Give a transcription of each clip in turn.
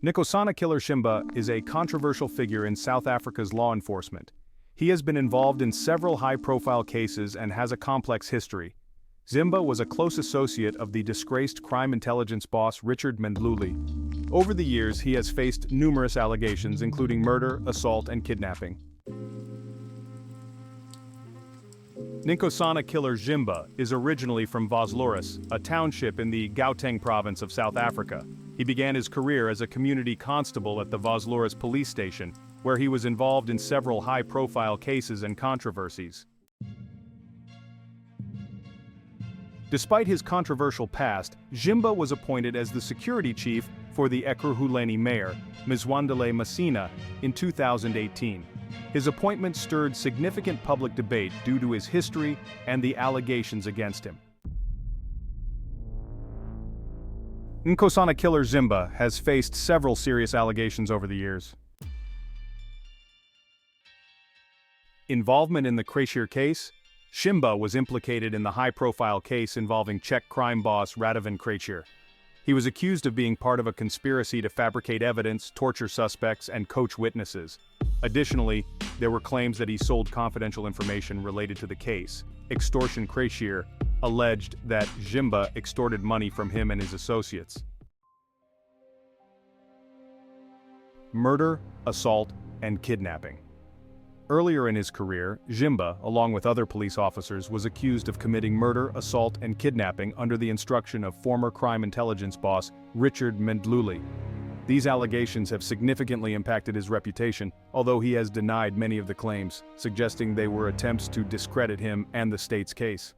Nkosana killer Ximba is a controversial figure in South Africa's law enforcement. He has been involved in several high-profile cases and has a complex history. Ximba was a close associate of the disgraced crime intelligence boss Richard Mdluli. Over the years, he has faced numerous allegations including murder, assault, and kidnapping. Nkosana killer Ximba is originally from Vosloorus, a township in the Gauteng province of South Africa. He began his career as a community constable at the Vosloorus police station, where he was involved in several high-profile cases and controversies. Despite his controversial past, Ximba was appointed as the security chief for the Ekurhuleni mayor, Mzwandile Masina, in 2018. His appointment stirred significant public debate due to his history and the allegations against him. Nkosana killer Ximba has faced several serious allegations over the years. Involvement in the Krejcir case? Ximba was implicated in the high-profile case involving Czech crime boss Radovan Krejcir. He was accused of being part of a conspiracy to fabricate evidence, torture suspects, and coach witnesses. Additionally, there were claims that he sold confidential information related to the case. Extortion Krejcir alleged that Ximba extorted money from him and his associates. Murder, assault, and kidnapping. Earlier in his career, Ximba, along with other police officers, was accused of committing murder, assault, and kidnapping under the instruction of former crime intelligence boss Richard Mdluli. These allegations have significantly impacted his reputation, although he has denied many of the claims, suggesting they were attempts to discredit him and the state's case.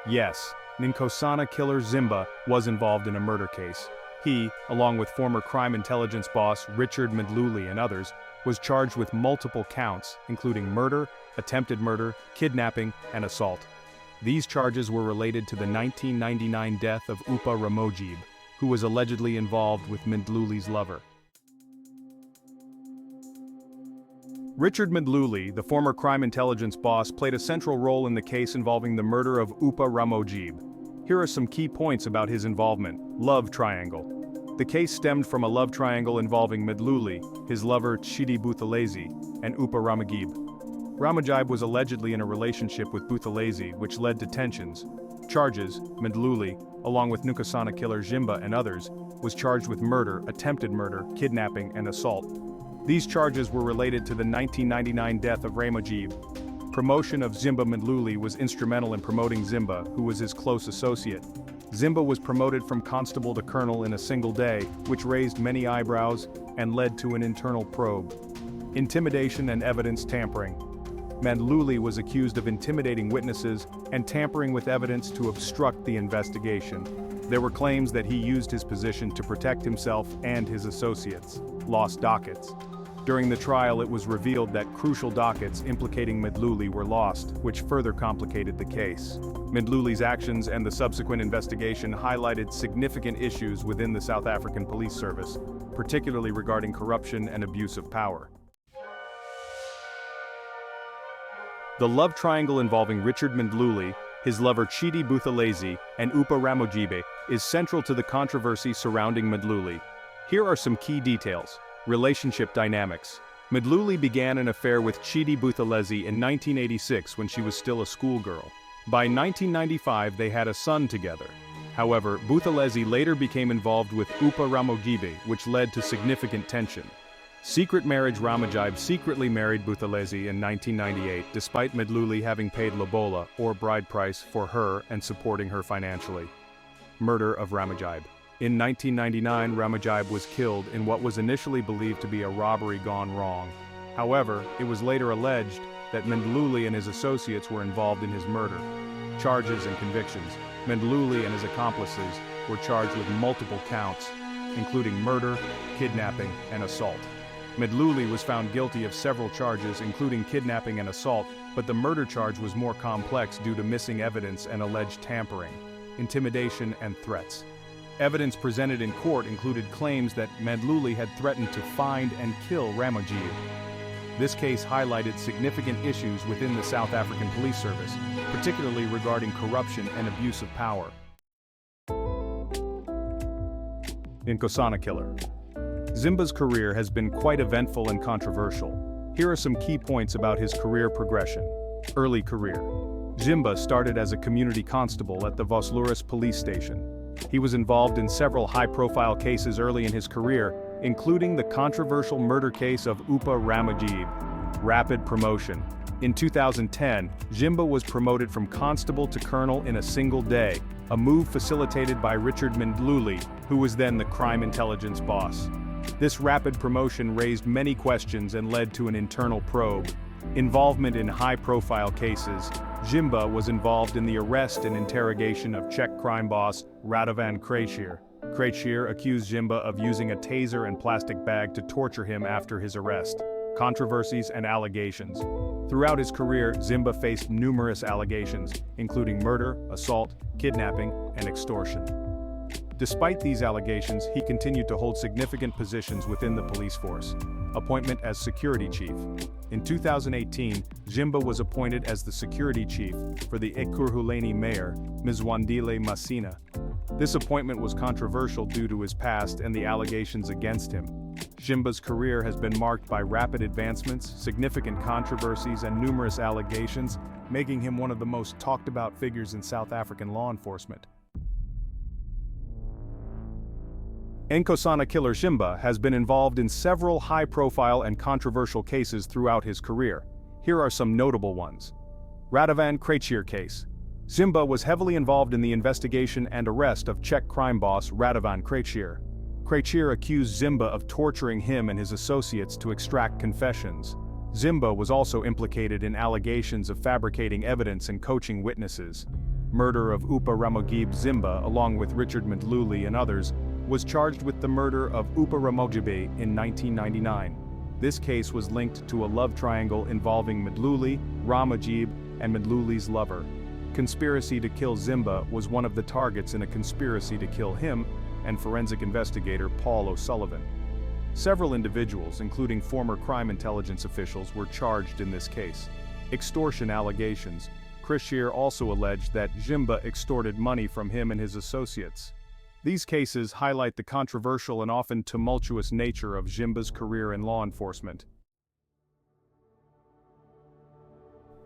Yes, Nkosana killer Ximba was involved in a murder case. He, along with former crime intelligence boss Richard Mdluli and others, was charged with multiple counts, including murder, attempted murder, kidnapping, and assault. These charges were related to the 1999 death of Upa Ramojib, who was allegedly involved with Mdluli's lover. Richard Mdluli, the former crime intelligence boss, played a central role in the case involving the murder of Upa Ramojib. Here are some key points about his involvement. Love triangle. The case stemmed from a love triangle involving Mdluli, his lover Chidi Buthelezi, and Upa Ramojib. Ramojib was allegedly in a relationship with Buthelezi, which led to tensions. Charges: Mdluli, along with Nkosana killer Ximba and others, was charged with murder, attempted murder, kidnapping, and assault. These charges were related to the 1999 death of Ramojib. Promotion of Ximba. Mdluli was instrumental in promoting Ximba, who was his close associate. Ximba was promoted from constable to colonel in a single day, which raised many eyebrows and led to an internal probe. Intimidation and evidence tampering. Mdluli was accused of intimidating witnesses and tampering with evidence to obstruct the investigation. There were claims that he used his position to protect himself and his associates. Lost dockets. During the trial, it was revealed that crucial dockets implicating Mdluli were lost, which further complicated the case. Mdluli's actions and the subsequent investigation highlighted significant issues within the South African police service, particularly regarding corruption and abuse of power. The love triangle involving Richard Mdluli, his lover Chidi Buthelezi, and Upa Ramojib is central to the controversy surrounding Mdluli. Here are some key details. Relationship dynamics. Mdluli began an affair with Chidi Buthelezi in 1986 when she was still a schoolgirl. By 1995 they had a son together. However, Buthelezi later became involved with Upa Ramojib, which led to significant tension. Secret marriage. Ramojib secretly married Buthelezi in 1998 despite Mdluli having paid lobola, or bride price, for her and supporting her financially. Murder of Ramojib. In 1999, Ramojib was killed in what was initially believed to be a robbery gone wrong. However, it was later alleged that Mdluli and his associates were involved in his murder. Charges and convictions. Mdluli and his accomplices were charged with multiple counts, including murder, kidnapping, and assault. Mdluli was found guilty of several charges, including kidnapping and assault, but the murder charge was more complex due to missing evidence and alleged tampering, intimidation, and threats. Evidence presented in court included claims that Mdluli had threatened to find and kill Ramojib. This case highlighted significant issues within the South African police service, particularly regarding corruption and abuse of power. Nkosana killer. Ximba's career has been quite eventful and controversial. Here are some key points about his career progression. Early career. Ximba started as a community constable at the Vosluris police station. He was involved in several high-profile cases early in his career, including the controversial murder case of Upa Ramajib. Rapid promotion. In 2010, Ximba was promoted from constable to colonel in a single day, a move facilitated by Richard Mdluli, who was then the crime intelligence boss. This rapid promotion raised many questions and led to an internal probe. Involvement in high-profile cases. Ximba was involved in the arrest and interrogation of Czech crime boss Radovan Krejcir. Krejcir accused Ximba of using a taser and plastic bag to torture him after his arrest. Controversies and allegations. Throughout his career, Ximba faced numerous allegations, including murder, assault, kidnapping, and extortion. Despite these allegations, he continued to hold significant positions within the police force. Appointment as security chief. In 2018, Ximba was appointed as the security chief for the Ekurhuleni mayor, Mzwandile Masina. This appointment was controversial due to his past and the allegations against him. Ximba's career has been marked by rapid advancements, significant controversies, and numerous allegations, making him one of the most talked-about figures in South African law enforcement. Nkosana killer Ximba has been involved in several high-profile and controversial cases throughout his career. Here are some notable ones. Radovan Krejcir case. Ximba was heavily involved in the investigation and arrest of Czech crime boss Radovan Krejcir. Krejcir accused Ximba of torturing him and his associates to extract confessions. Ximba was also implicated in allegations of fabricating evidence and coaching witnesses. Murder of Upa Ramajib. Ximba, along with Richard Mdluli and others, was charged with the murder of Upa Ramajib in 1999. This case was linked to a love triangle involving Mdluli, Ramajib, and Mdluli's lover. Conspiracy to kill Ximba was one of the targets in a conspiracy to kill him and forensic investigator Paul O'Sullivan. Several individuals, including former crime intelligence officials, were charged in this case. Extortion allegations. Krejcir also alleged that Ximba extorted money from him and his associates. These cases highlight the controversial and often tumultuous nature of Ximba's career in law enforcement.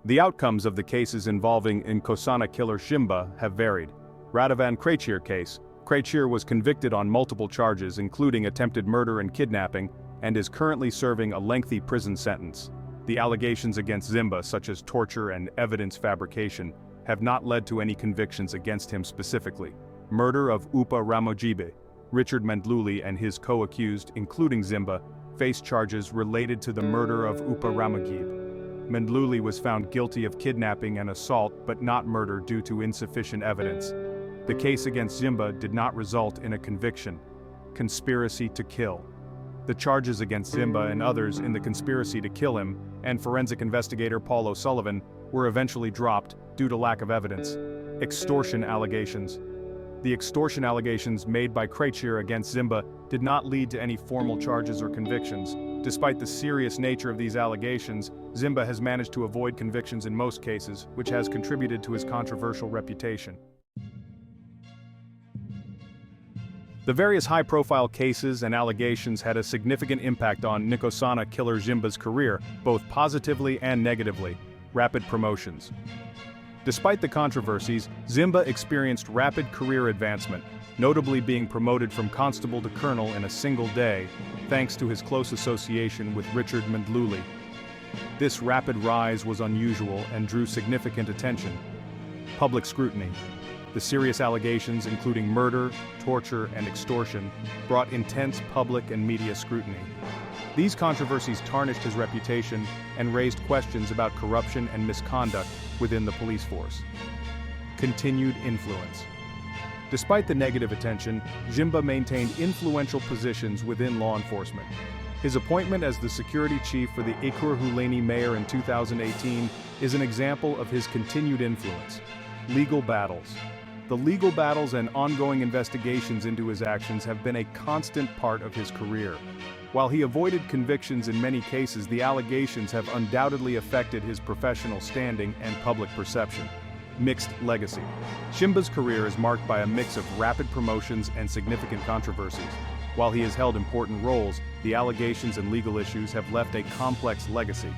The outcomes of the cases involving Nkosana killer Ximba have varied. Radovan Krejcir case. Krejcir was convicted on multiple charges including attempted murder and kidnapping, and is currently serving a lengthy prison sentence. The allegations against Ximba, such as torture and evidence fabrication, have not led to any convictions against him specifically. Murder of Upa Ramajib. Richard Mdluli and his co-accused, including Ximba, face charges related to the murder of Upa Ramajib. Mdluli was found guilty of kidnapping and assault but not murder due to insufficient evidence. The case against Ximba did not result in a conviction. Conspiracy to kill. The charges against Ximba and others in the conspiracy to kill him, and forensic investigator Paul O'Sullivan, were eventually dropped due to lack of evidence. Extortion allegations. The extortion allegations made by Krejcir against Ximba did not lead to any formal charges or convictions. Despite the serious nature of these allegations, Ximba has managed to avoid convictions in most cases, which has contributed to his controversial reputation. The various high-profile cases and allegations had a significant impact on Nkosana killer Ximba's career, both positively and negatively. Rapid promotions. Despite the controversies, Ximba experienced rapid career advancement, notably being promoted from constable to colonel in a single day, thanks to his close association with Richard Mdluli. This rapid rise was unusual and drew significant attention. Public scrutiny. The serious allegations, including murder, torture, and extortion, brought intense public and media scrutiny. These controversies tarnished his reputation and raised questions about corruption and misconduct within the police force. Continued influence. Despite the negative attention, Ximba maintained influential positions within law enforcement. His appointment as the security chief for the Ekurhuleni mayor in 2018 is an example of his continued influence. Legal battles. The legal battles and ongoing investigations into his actions have been a constant part of his career. While he avoided convictions in many cases, the allegations have undoubtedly affected his professional standing and public perception. Mixed legacy. Ximba's career is marked by a mix of rapid promotions and significant controversies. While he has held important roles, the allegations and legal issues have left a complex legacy.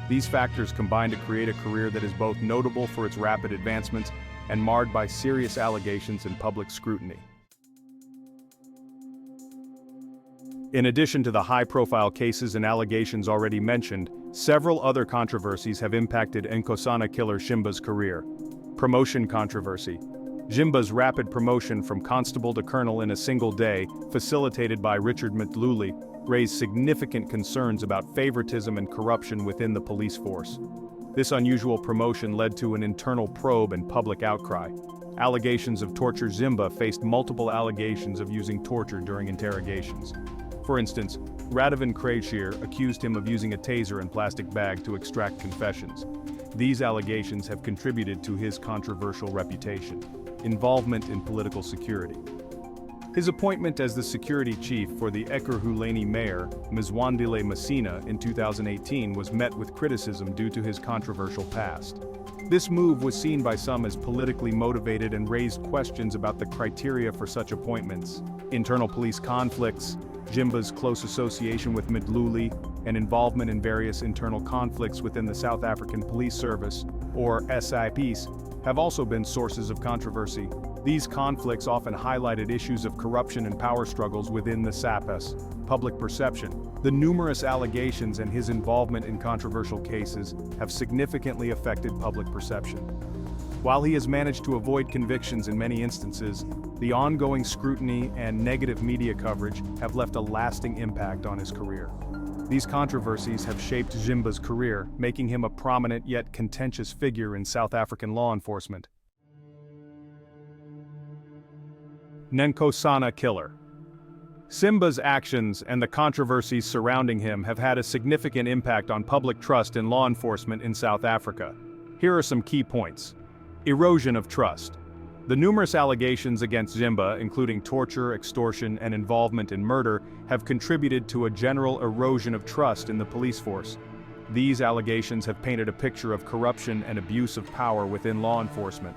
These factors combine to create a career that is both notable for its rapid advancements and marred by serious allegations and public scrutiny. In addition to the high-profile cases and allegations already mentioned, several other controversies have impacted Nkosana killer Ximba's career. Promotion controversy. Ximba's rapid promotion from constable to colonel in a single day, facilitated by Richard Mdluli, raised significant concerns about favoritism and corruption within the police force. This unusual promotion led to an internal probe and public outcry. Allegations of torture. Ximba faced multiple allegations of using torture during interrogations. For instance, Radovan Krejcir accused him of using a taser and plastic bag to extract confessions. These allegations have contributed to his controversial reputation. Involvement in political security. His appointment as the security chief for the Ekurhuleni mayor, Mzwandile Masina, in 2018 was met with criticism due to his controversial past. This move was seen by some as politically motivated and raised questions about the criteria for such appointments. Internal police conflicts, Ximba's close association with Mdluli, and involvement in various internal conflicts within the South African Police Service, or SAPS, have also been sources of controversy. These conflicts often highlighted issues of corruption and power struggles within the SAPS. Public perception. The numerous allegations and his involvement in controversial cases have significantly affected public perception. While he has managed to avoid convictions in many instances, the ongoing scrutiny and negative media coverage have left a lasting impact on his career. These controversies have shaped Ximba's career, making him a prominent yet contentious figure in South African law enforcement. Nkosana killer. Ximba's actions and the controversies surrounding him have had a significant impact on public trust in law enforcement in South Africa. Here are some key points. Erosion of trust. The numerous allegations against Ximba, including torture, extortion, and involvement in murder, have contributed to a general erosion of trust in the police force. These allegations have painted a picture of corruption and abuse of power within law enforcement.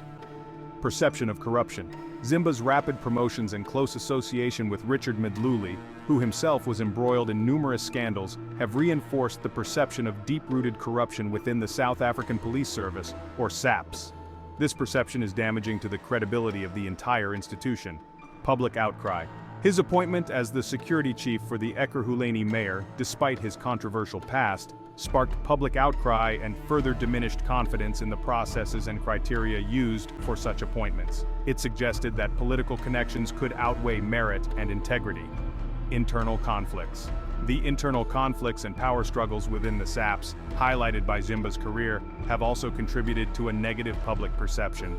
Perception of corruption. Ximba's rapid promotions and close association with Richard Mdluli, who himself was embroiled in numerous scandals, have reinforced the perception of deep-rooted corruption within the South African Police Service, or SAPS. This perception is damaging to the credibility of the entire institution. Public outcry. His appointment as the security chief for the Ekurhuleni mayor, despite his controversial past, sparked public outcry and further diminished confidence in the processes and criteria used for such appointments. It suggested that political connections could outweigh merit and integrity. Internal conflicts. The internal conflicts and power struggles within the SAPS, highlighted by Ximba's career, have also contributed to a negative public perception.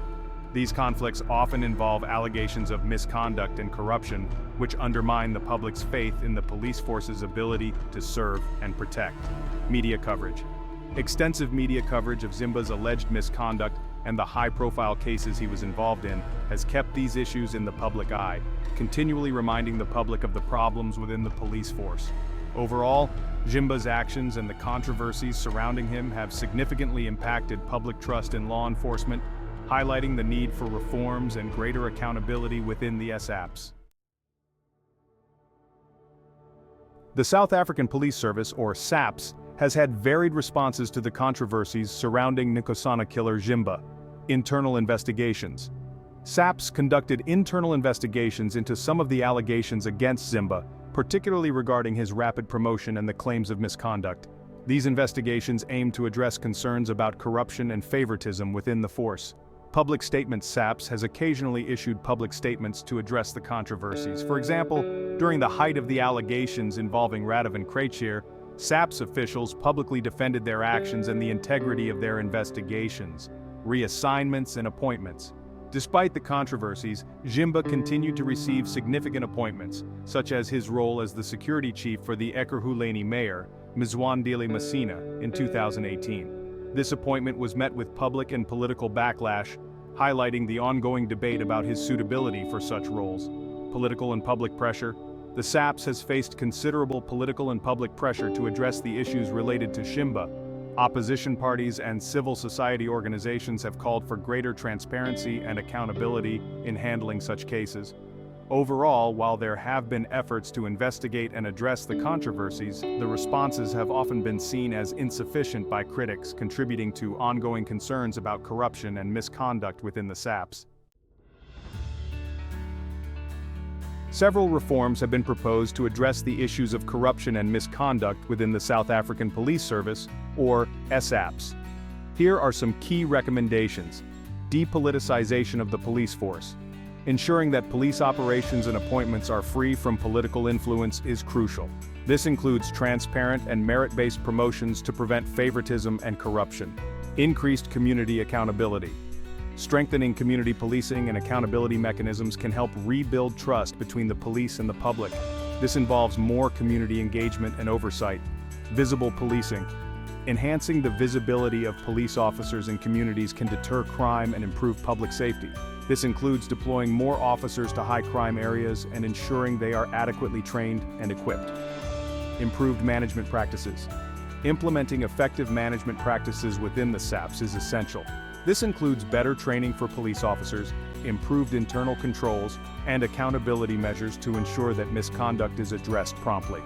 These conflicts often involve allegations of misconduct and corruption, which undermine the public's faith in the police force's ability to serve and protect. Media coverage. Extensive media coverage of Ximba's alleged misconduct and the high-profile cases he was involved in has kept these issues in the public eye, continually reminding the public of the problems within the police force. Overall, Ximba's actions and the controversies surrounding him have significantly impacted public trust in law enforcement, highlighting the need for reforms and greater accountability within the SAPS. The South African Police Service, or SAPS, has had varied responses to the controversies surrounding Nkosana killer Ximba. Internal investigations. SAPS conducted internal investigations into some of the allegations against Ximba, particularly regarding his rapid promotion and the claims of misconduct. These investigations aim to address concerns about corruption and favoritism within the force. Public statements. SAPS has occasionally issued public statements to address the controversies. For example, during the height of the allegations involving Radovan Krejcir, SAPS officials publicly defended their actions and the integrity of their investigations, reassignments, and appointments. Despite the controversies, Ximba continued to receive significant appointments, such as his role as the security chief for the Ekurhuleni mayor, Mzwandile Masina, in 2018. This appointment was met with public and political backlash, highlighting the ongoing debate about his suitability for such roles. Political and public pressure. The SAPS has faced considerable political and public pressure to address the issues related to Ximba. Opposition parties and civil society organizations have called for greater transparency and accountability in handling such cases. Overall, while there have been efforts to investigate and address the controversies, the responses have often been seen as insufficient by critics, contributing to ongoing concerns about corruption and misconduct within the SAPS. Several reforms have been proposed to address the issues of corruption and misconduct within the South African Police Service, or SAPS. Here are some key recommendations. Depoliticization of the police force. Ensuring that police operations and appointments are free from political influence is crucial. This includes transparent and merit-based promotions to prevent favoritism and corruption. Increased community accountability. Strengthening community policing and accountability mechanisms can help rebuild trust between the police and the public. This involves more community engagement and oversight. Visible policing. Enhancing the visibility of police officers in communities can deter crime and improve public safety. This includes deploying more officers to high-crime areas and ensuring they are adequately trained and equipped. Improved management practices. Implementing effective management practices within the SAPS is essential. This includes better training for police officers, improved internal controls, and accountability measures to ensure that misconduct is addressed promptly.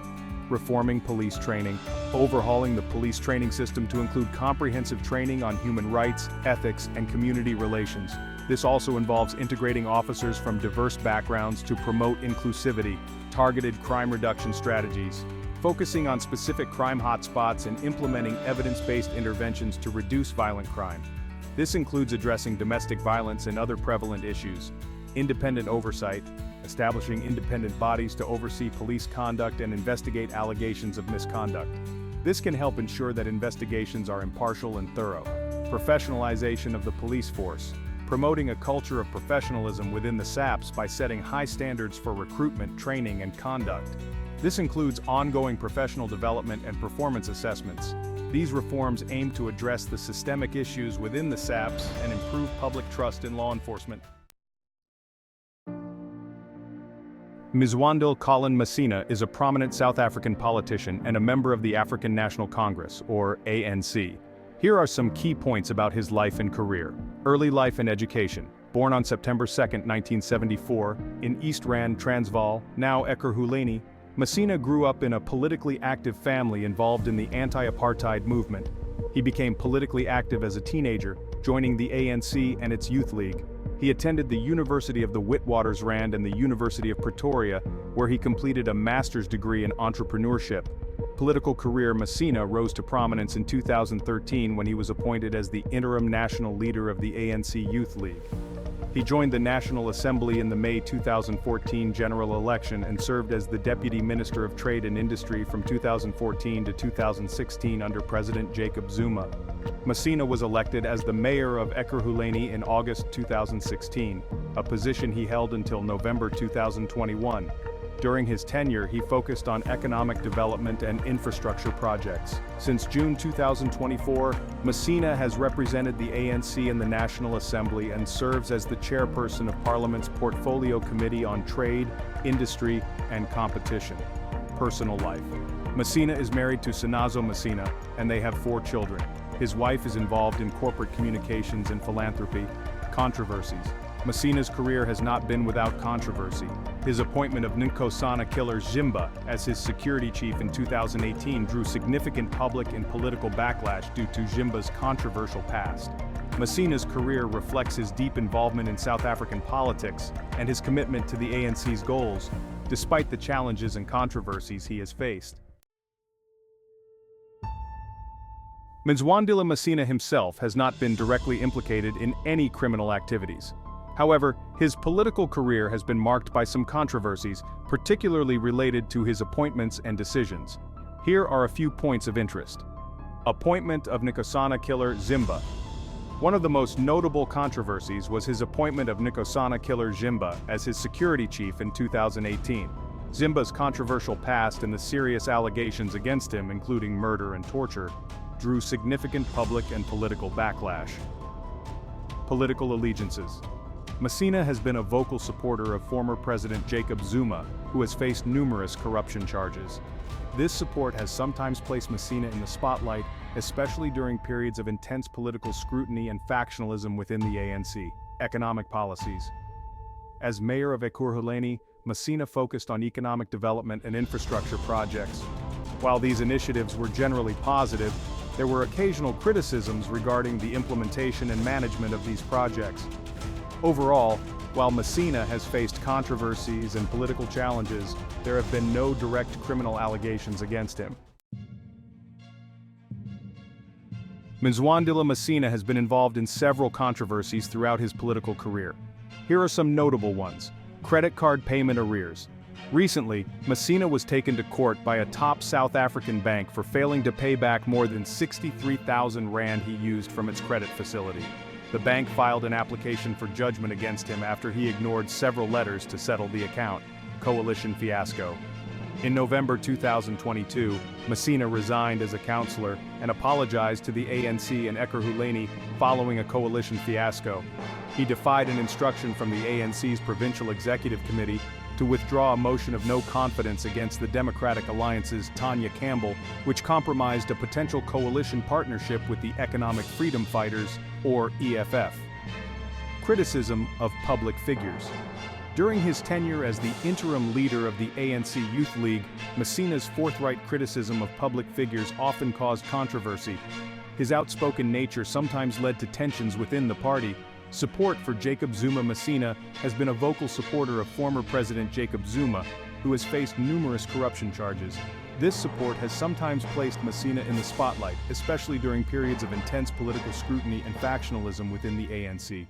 Reforming police training. Overhauling the police training system to include comprehensive training on human rights, ethics, and community relations. This also involves integrating officers from diverse backgrounds to promote inclusivity, targeted crime reduction strategies, focusing on specific crime hotspots and implementing evidence-based interventions to reduce violent crime. This includes addressing domestic violence and other prevalent issues. Independent oversight. Establishing independent bodies to oversee police conduct and investigate allegations of misconduct. This can help ensure that investigations are impartial and thorough. Professionalization of the police force. Promoting a culture of professionalism within the SAPS by setting high standards for recruitment, training, and conduct. This includes ongoing professional development and performance assessments. These reforms aim to address the systemic issues within the SAPS and improve public trust in law enforcement. Mzwandile Colin Masina is a prominent South African politician and a member of the African National Congress, or ANC. Here are some key points about his life and career. Early life and education. Born on September 2, 1974, in East Rand, Transvaal, now Ekurhuleni, Masina grew up in a politically active family involved in the anti-apartheid movement. He became politically active as a teenager, joining the ANC and its youth league. He attended the University of the Witwatersrand and the University of Pretoria, where he completed a master's degree in entrepreneurship. Political career. Masina rose to prominence in 2013 when he was appointed as the interim national leader of the ANC Youth League. He joined the National Assembly in the May 2014 general election and served as the Deputy Minister of Trade and Industry from 2014 to 2016 under President Jacob Zuma. Masina was elected as the mayor of Ekurhuleni in August 2016, a position he held until November 2021. During his tenure, he focused on economic development and infrastructure projects. Since June 2024, Masina has represented the ANC in the National Assembly and serves as the chairperson of Parliament's Portfolio Committee on Trade, Industry, and Competition. Personal life. Masina is married to Sinazo Masina, and they have 4 children. His wife is involved in corporate communications and philanthropy. Controversies. Masina's career has not been without controversy. His appointment of Nkosana killer Ximba as his security chief in 2018 drew significant public and political backlash due to Ximba's controversial past. Masina's career reflects his deep involvement in South African politics and his commitment to the ANC's goals, despite the challenges and controversies he has faced. Mzwandile Masina himself has not been directly implicated in any criminal activities. However, his political career has been marked by some controversies, particularly related to his appointments and decisions. Here are a few points of interest. Appointment of Nkosana killer Ximba. One of the most notable controversies was his appointment of Nkosana killer Ximba as his security chief in 2018. Ximba's controversial past and the serious allegations against him, including murder and torture, drew significant public and political backlash. Political allegiances. Masina has been a vocal supporter of former President Jacob Zuma, who has faced numerous corruption charges. This support has sometimes placed Masina in the spotlight, especially during periods of intense political scrutiny and factionalism within the ANC. Economic policies. As mayor of Ekurhuleni, Messina focused on economic development and infrastructure projects. While these initiatives were generally positive, there were occasional criticisms regarding the implementation and management of these projects. Overall, while Messina has faced controversies and political challenges, there have been no direct criminal allegations against him. Mzwandile Messina has been involved in several controversies throughout his political career. Here are some notable ones. Credit card payment arrears. Recently, Messina was taken to court by a top South African bank for failing to pay back more than 63,000 rand he used from its credit facility. The bank filed an application for judgment against him after he ignored several letters to settle the account. Coalition fiasco. In November 2022, Messina resigned as a councillor and apologized to the ANC in Ekurhuleni following a coalition fiasco. He defied an instruction from the ANC's Provincial Executive Committee to withdraw a motion of no confidence against the Democratic Alliance's Tanya Campbell, which compromised a potential coalition partnership with the Economic Freedom Fighters, or EFF. Criticism of public figures. During his tenure as the interim leader of the ANC Youth League, Messina's forthright criticism of public figures often caused controversy. His outspoken nature sometimes led to tensions within the party. Support for Jacob Zuma Messina has been a vocal supporter of former President Jacob Zuma, who has faced numerous corruption charges. This support has sometimes placed Messina in the spotlight, especially during periods of intense political scrutiny and factionalism within the ANC.